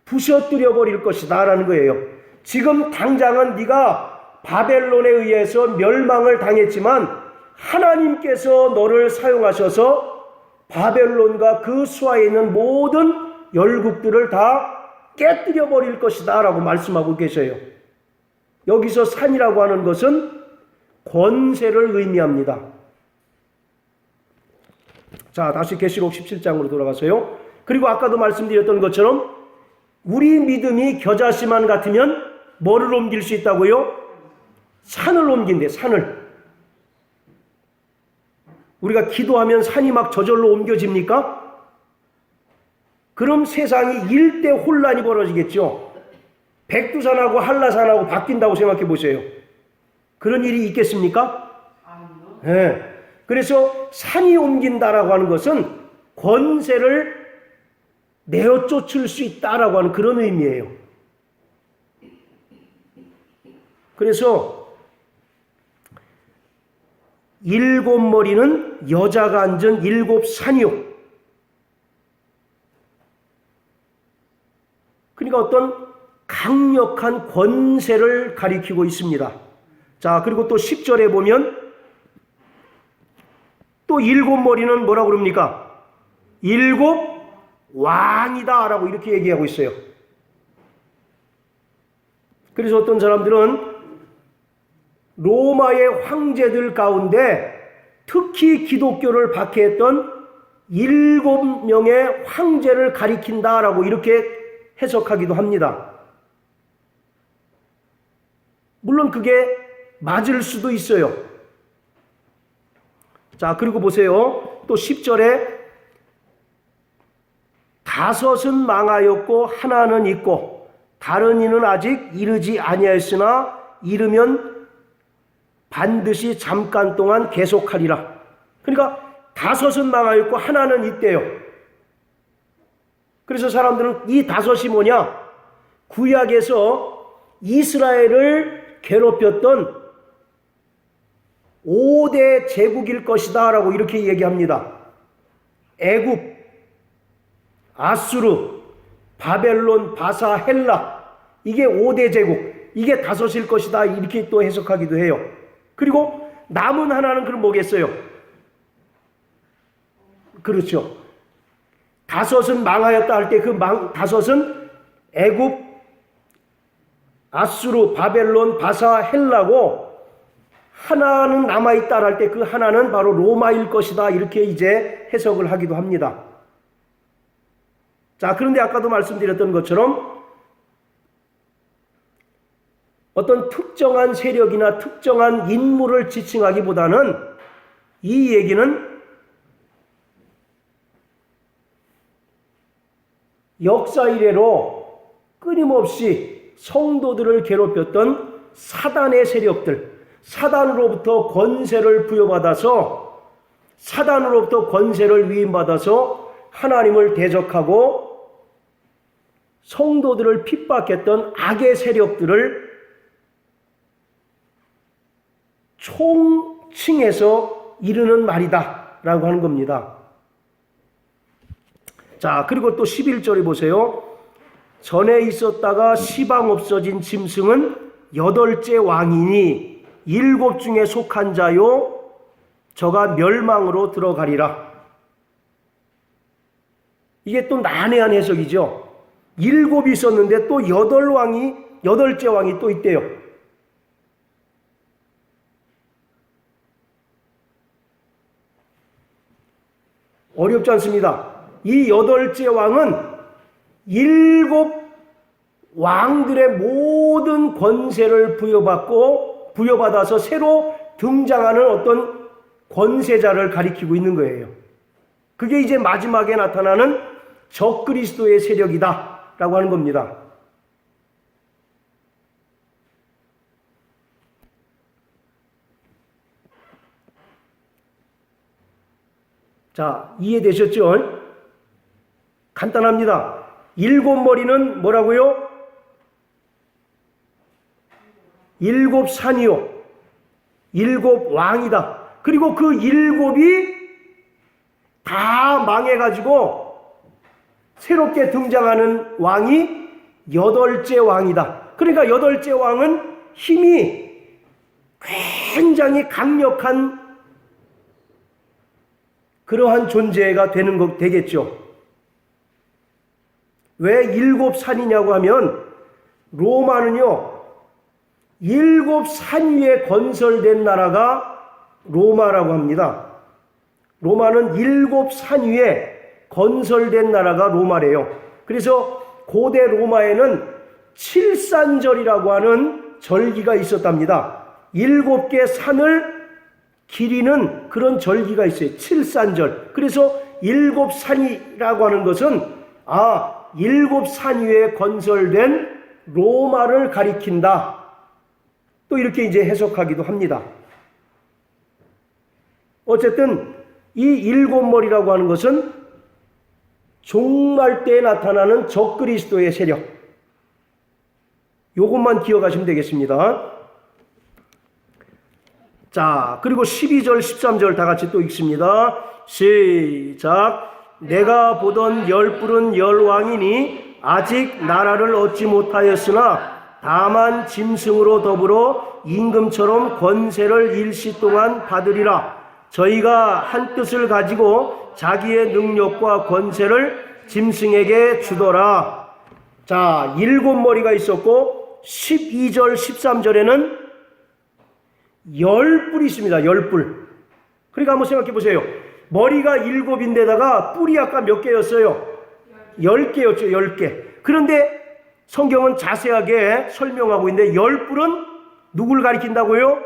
부셔뜨려 버릴 것이다 라는 거예요. 지금 당장은 네가 바벨론에 의해서 멸망을 당했지만 하나님께서 너를 사용하셔서 바벨론과 그 수하에 있는 모든 열국들을 다 깨뜨려 버릴 것이다 라고 말씀하고 계셔요. 여기서 산이라고 하는 것은 권세를 의미합니다. 자, 다시 계시록 17장으로 돌아가서요. 그리고 아까도 말씀드렸던 것처럼 우리 믿음이 겨자씨만 같으면 뭐를 옮길 수 있다고요? 산을 옮긴대. 산을. 우리가 기도하면 산이 막 저절로 옮겨집니까? 그럼 세상이 일대 혼란이 벌어지겠죠. 백두산하고 한라산하고 바뀐다고 생각해 보세요. 그런 일이 있겠습니까? 아니요. 네. 그래서 산이 옮긴다라고 하는 것은 권세를 내어 쫓을 수 있다라고 하는 그런 의미예요. 그래서 일곱 머리는 여자가 앉은 일곱 산이요. 그러니까 어떤 강력한 권세를 가리키고 있습니다. 자, 그리고 또 10절에 보면 또 일곱 머리는 뭐라고 그럽니까? 일곱 왕이다 라고 이렇게 얘기하고 있어요. 그래서 어떤 사람들은 로마의 황제들 가운데 특히 기독교를 박해했던 7명의 황제를 가리킨다라고 이렇게 해석하기도 합니다. 물론 그게 맞을 수도 있어요. 자, 그리고 보세요. 또 10절에 다섯은 망하였고 하나는 있고 다른 이는 아직 이르지 아니하였으나 이르면 반드시 잠깐 동안 계속하리라. 그러니까 다섯은 망하였고 하나는 있대요. 그래서 사람들은 이 다섯이 뭐냐? 구약에서 이스라엘을 괴롭혔던 5대 제국일 것이다 라고 이렇게 얘기합니다. 애굽, 아수르, 바벨론, 바사, 헬라, 이게 5대 제국, 이게 다섯일 것이다 이렇게 또 해석하기도 해요. 그리고 남은 하나는 그럼 뭐겠어요? 그렇죠. 다섯은 망하였다 할 때 그 다섯은 애굽, 아수르, 바벨론, 바사, 헬라고, 하나는 남아있다 할 때 그 하나는 바로 로마일 것이다 이렇게 이제 해석을 하기도 합니다. 자, 그런데 아까도 말씀드렸던 것처럼 어떤 특정한 세력이나 특정한 인물을 지칭하기보다는 이 얘기는 역사 이래로 끊임없이 성도들을 괴롭혔던 사단의 세력들, 사단으로부터 권세를 부여받아서 사단으로부터 권세를 위임받아서 하나님을 대적하고 성도들을 핍박했던 악의 세력들을 총칭해서 이르는 말이다 라고 하는 겁니다. 자, 그리고 또 11절에 보세요. 전에 있었다가 시방 없어진 짐승은 8째 왕이니 7 중에 속한 자요 저가 멸망으로 들어가리라. 이게 또 난해한 해석이죠. 7이 있었는데 또 8째 왕이 또 있대요. 어렵지 않습니다. 이 8째 왕은 7 왕들의 모든 권세를 부여받아서 새로 등장하는 어떤 권세자를 가리키고 있는 거예요. 그게 이제 마지막에 나타나는 적그리스도의 세력이다 라고 하는 겁니다. 자, 이해되셨죠? 간단합니다. 7 머리는 뭐라고요? 7 산이요. 7 왕이다. 그리고 그 7이 다 망해가지고 새롭게 등장하는 왕이 8째 왕이다. 그러니까 8째 왕은 힘이 굉장히 강력한 그러한 존재가 되겠죠. 왜 7 산이냐고 하면 로마는요, 7 산 위에 건설된 나라가 로마라고 합니다. 로마는 7 산 위에 건설된 나라가 로마래요. 그래서 고대 로마에는 칠산절이라고 하는 절기가 있었답니다. 7개 산을 기리는 그런 절기가 있어요. 칠산절. 그래서 7 산이라고 하는 것은 7 산 위에 건설된 로마를 가리킨다. 또 이렇게 이제 해석하기도 합니다. 어쨌든 이 7 머리라고 하는 것은 종말 때에 나타나는 적그리스도의 세력. 요것만 기억하시면 되겠습니다. 자, 그리고 12절, 13절 다 같이 또 읽습니다. 시작. 내가 보던 10뿔은 10왕이니 아직 나라를 얻지 못하였으나 다만 짐승으로 더불어 임금처럼 권세를 일시 동안 받으리라. 저희가 한 뜻을 가지고 자기의 능력과 권세를 짐승에게 주더라. 자, 7 머리가 있었고 12절, 13절에는 10뿔이 있습니다. 10뿔. 그러니까 한번 생각해 보세요. 머리가 7인데다가 뿔이 아까 몇 개였어요? 10개였죠. 10개. 그런데 성경은 자세하게 설명하고 있는데 10뿔은 누굴 가리킨다고요?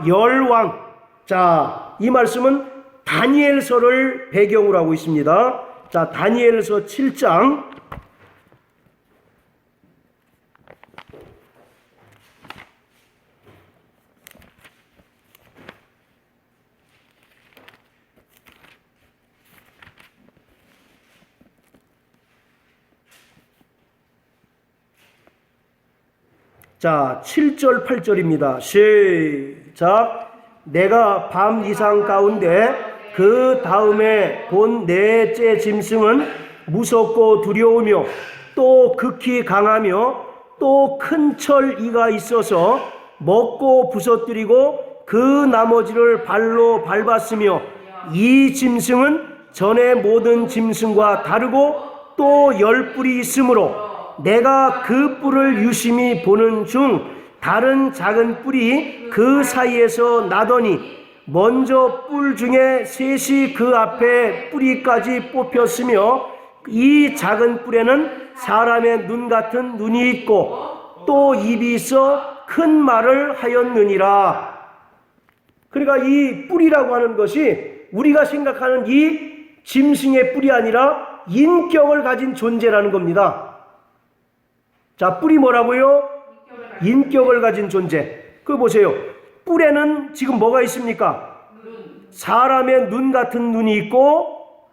10왕. 자, 이 말씀은 다니엘서를 배경으로 하고 있습니다. 자, 다니엘서 7장. 자, 7절, 8절입니다. 시작. 내가 밤 이상 가운데 그 다음에 본 넷째 짐승은 무섭고 두려우며 또 극히 강하며 또 큰 철 이가 있어서 먹고 부서뜨리고 그 나머지를 발로 밟았으며 이 짐승은 전의 모든 짐승과 다르고 또 10뿔이 있으므로 내가 그 뿔을 유심히 보는 중 다른 작은 뿔이 그 사이에서 나더니 먼저 뿔 중에 셋이 그 앞에 뿌리까지 뽑혔으며 이 작은 뿔에는 사람의 눈 같은 눈이 있고 또 입이 있어 큰 말을 하였느니라. 그러니까 이 뿔이라고 하는 것이 우리가 생각하는 이 짐승의 뿔이 아니라 인격을 가진 존재라는 겁니다. 자, 뿔이 뭐라고요? 인격을 가진 존재. 그거 보세요. 뿔에는 지금 뭐가 있습니까? 사람의 눈 같은 눈이 있고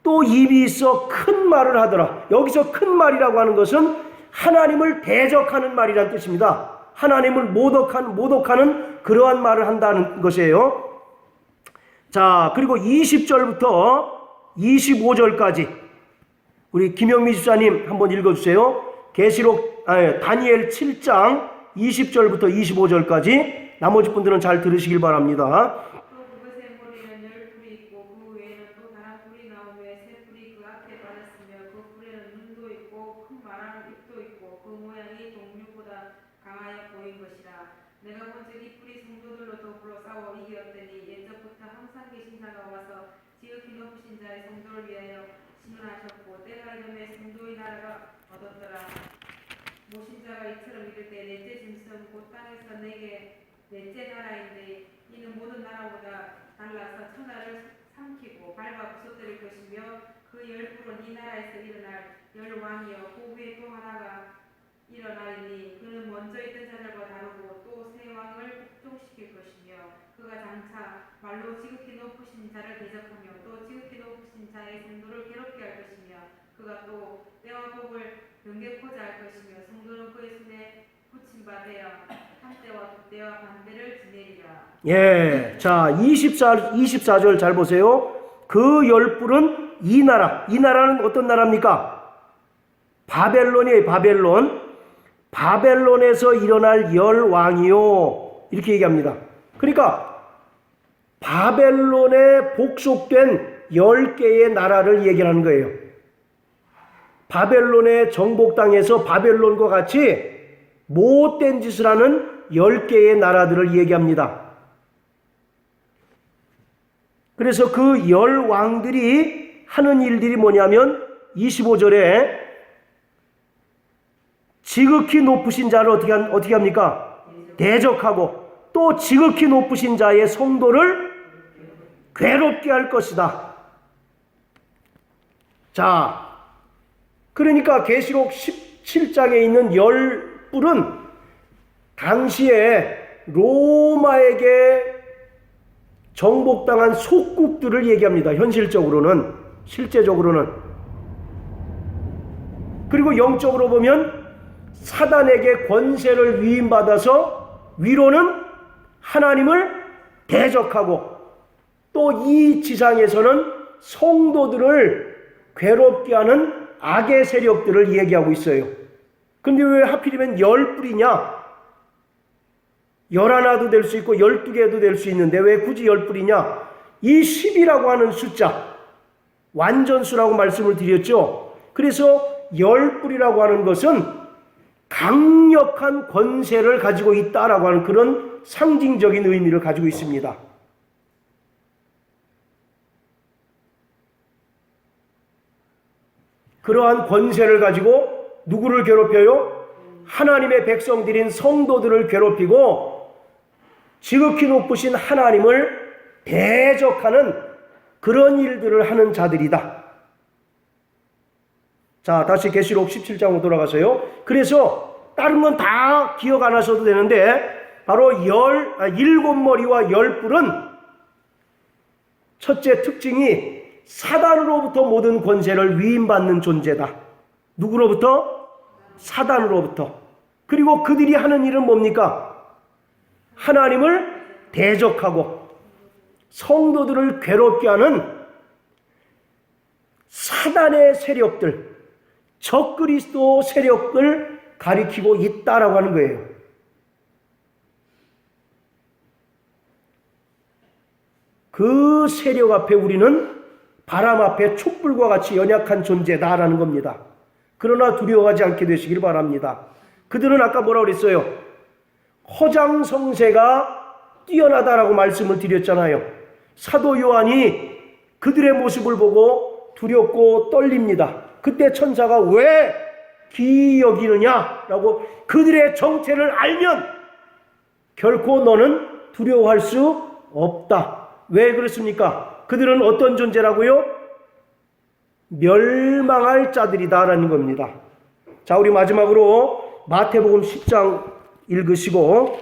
또 입이 있어 큰 말을 하더라. 여기서 큰 말이라고 하는 것은 하나님을 대적하는 말이라는 뜻입니다. 하나님을 모독하는 그러한 말을 한다는 것이에요. 자, 그리고 20절부터 25절까지 우리 김영미 집사님 한번 읽어주세요. 다니엘 7장 20절부터 25절까지 나머지 분들은 잘 들으시길 바랍니다. 또 그것의 머리는 10뿔이 있고 그 외에는 또 다른 뿔이 나오며 새 뿔이 그 앞에 빠졌으며 그 뿔에는 눈도 있고 큰 말하는 입도 있고 그 모양이 동류보다 강하여 보인 것이라. 내가 본즉 이 뿔이 성도들로 더불어 싸워 이겼더니 옛적부터 항상 계신 자가 와서 지극히 높으신 자의 성도를 위하여 신원하셨고 때가 이름에 성도의 나라가 얻었더라. 모신 자가 이처럼 이를 때 넷째 짐승 곧 땅에서 내게 넷째 나라인데 이는 모든 나라보다 달라서 천하를 삼키고 밟아 부서뜨릴 것이며 그 10뿔은 이 나라에서 일어날 10왕이여 그 위에 또 하나가 일어나리니 그는 먼저 있던 자들과 다르고 또 새 왕을 복종시킬 것이며 그가 장차 말로 지극히 높으신 자를 대적하며 또 지극히 높으신 자의 성도를 괴롭게 할 것이며 그가 또 때와 복을 경계코자 할 것이며 성도는 그의 손에 붙임 바 되어 한때와 두때와 반대를 지내리라. 예, 자 24절 잘 보세요. 그 10뿔은 이 나라는 어떤 나라입니까? 바벨론이에요. 바벨론에서 일어날 10왕이요 이렇게 얘기합니다. 그러니까 바벨론에 복속된 10개의 나라를 얘기하는 거예요. 바벨론의 정복 땅에서 바벨론과 같이 못된 짓을 하는 10개의 나라들을 얘기합니다. 그래서 그 10왕들이 하는 일들이 뭐냐면 25절에 지극히 높으신 자를 어떻게 합니까? 대적하고 또 지극히 높으신 자의 성도를 괴롭게 할 것이다. 자, 그러니까 계시록 17장에 있는 10뿔은 당시에 로마에게 정복당한 속국들을 얘기합니다. 현실적으로는, 실제적으로는. 그리고 영적으로 보면 사단에게 권세를 위임받아서 위로는 하나님을 대적하고 또 이 지상에서는 성도들을 괴롭게 하는 악의 세력들을 얘기하고 있어요. 근데 왜 하필이면 10뿔이냐? 11도 될 수 있고 12개도 될 수 있는데 왜 굳이 10뿔이냐? 이 10이라고 하는 숫자, 완전수라고 말씀을 드렸죠. 그래서 10뿔이라고 하는 것은 강력한 권세를 가지고 있다라고 하는 그런 상징적인 의미를 가지고 있습니다. 그러한 권세를 가지고 누구를 괴롭혀요? 하나님의 백성들인 성도들을 괴롭히고 지극히 높으신 하나님을 대적하는 그런 일들을 하는 자들이다. 자, 다시 계시록 17장으로 돌아가서요. 그래서 다른 건 다 기억 안 하셔도 되는데 바로 7머리와 10뿔은 첫째 특징이 사단으로부터 모든 권세를 위임받는 존재다. 누구로부터? 사단으로부터. 그리고 그들이 하는 일은 뭡니까? 하나님을 대적하고 성도들을 괴롭게 하는 사단의 세력들, 적그리스도 세력을 가리키고 있다라고 하는 거예요. 그 세력 앞에 우리는 바람 앞에 촛불과 같이 연약한 존재다라는 겁니다. 그러나 두려워하지 않게 되시길 바랍니다. 그들은 아까 뭐라고 그랬어요? 허장성세가 뛰어나다라고 말씀을 드렸잖아요. 사도 요한이 그들의 모습을 보고 두렵고 떨립니다. 그때 천사가 왜 기이 여기느냐라고, 그들의 정체를 알면 결코 너는 두려워할 수 없다. 왜 그렇습니까? 그들은 어떤 존재라고요? 멸망할 자들이다라는 겁니다. 자, 우리 마지막으로 마태복음 10장 읽으시고,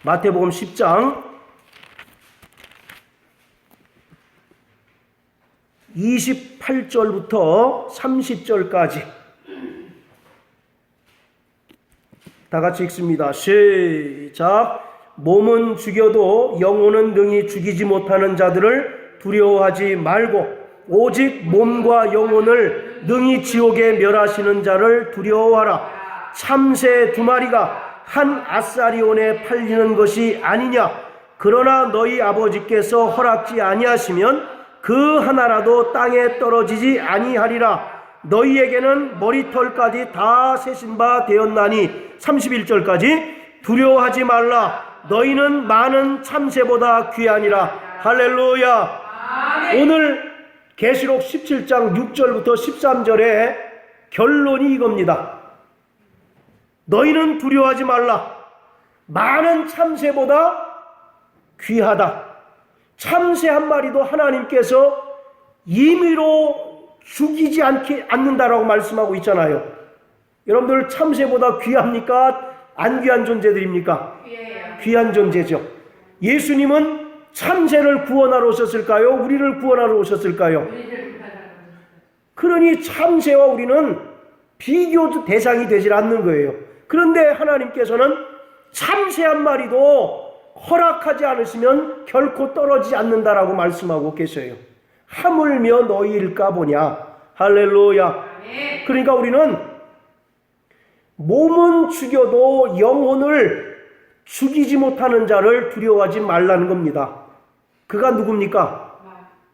마태복음 10장 28절부터 30절까지 다 같이 읽습니다. 시작. 몸은 죽여도 영혼은 능히 죽이지 못하는 자들을 두려워하지 말고 오직 몸과 영혼을 능히 지옥에 멸하시는 자를 두려워하라. 참새 2마리가 한 아사리온에 팔리는 것이 아니냐. 그러나 너희 아버지께서 허락지 아니하시면 그 하나라도 땅에 떨어지지 아니하리라. 너희에게는 머리털까지 다 세신 바 되었나니 31절까지 두려워하지 말라. 너희는 많은 참새보다 귀하니라. 할렐루야. 아멘. 오늘 계시록 17장 6절부터 13절의 결론이 이겁니다. 너희는 두려워하지 말라. 많은 참새보다 귀하다. 참새 한 마리도 하나님께서 임의로 죽이지 않는다라고 말씀하고 있잖아요. 여러분들 참새보다 귀합니까? 안 귀한 존재들입니까? 귀한 존재죠. 예수님은 참새를 구원하러 오셨을까요? 우리를 구원하러 오셨을까요? 그러니 참새와 우리는 비교 대상이 되질 않는 거예요. 그런데 하나님께서는 참새 한 마리도 허락하지 않으시면 결코 떨어지지 않는다라고 말씀하고 계셔요. 하물며 너희일까 보냐. 할렐루야. 그러니까 우리는 몸은 죽여도 영혼을 죽이지 못하는 자를 두려워하지 말라는 겁니다. 그가 누굽니까?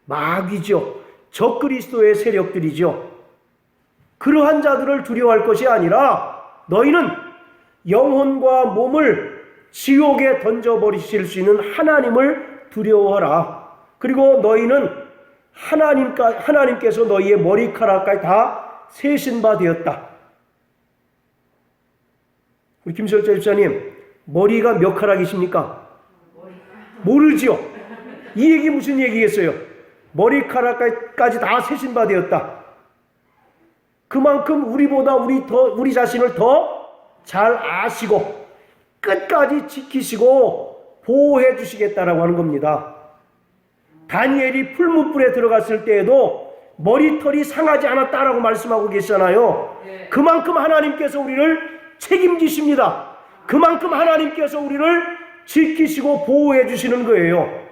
마귀죠. 적그리스도의 세력들이죠. 그러한 자들을 두려워할 것이 아니라 너희는 영혼과 몸을 지옥에 던져버리실 수 있는 하나님을 두려워하라. 그리고 너희는 하나님께서 너희의 머리카락까지 다 세신 바 되었다. 우리 김설자 집사님, 머리가 몇 가락이십니까? 모르지요. 이 얘기 무슨 얘기겠어요? 머리카락까지 다 세신 바 되었다. 그만큼 우리보다 우리 자신을 더 잘 아시고 끝까지 지키시고 보호해 주시겠다라고 하는 겁니다. 다니엘이 풀무불에 들어갔을 때에도 머리털이 상하지 않았다라고 말씀하고 계시잖아요. 그만큼 하나님께서 우리를 책임지십니다. 그만큼 하나님께서 우리를 지키시고 보호해 주시는 거예요.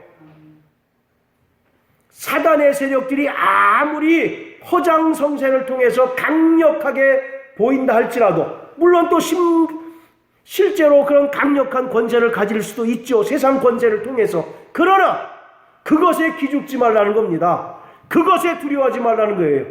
사단의 세력들이 아무리 허장성세를 통해서 강력하게 보인다 할지라도, 물론 또 실제로 그런 강력한 권세를 가질 수도 있죠. 세상 권세를 통해서. 그러나 그것에 기죽지 말라는 겁니다. 그것에 두려워하지 말라는 거예요.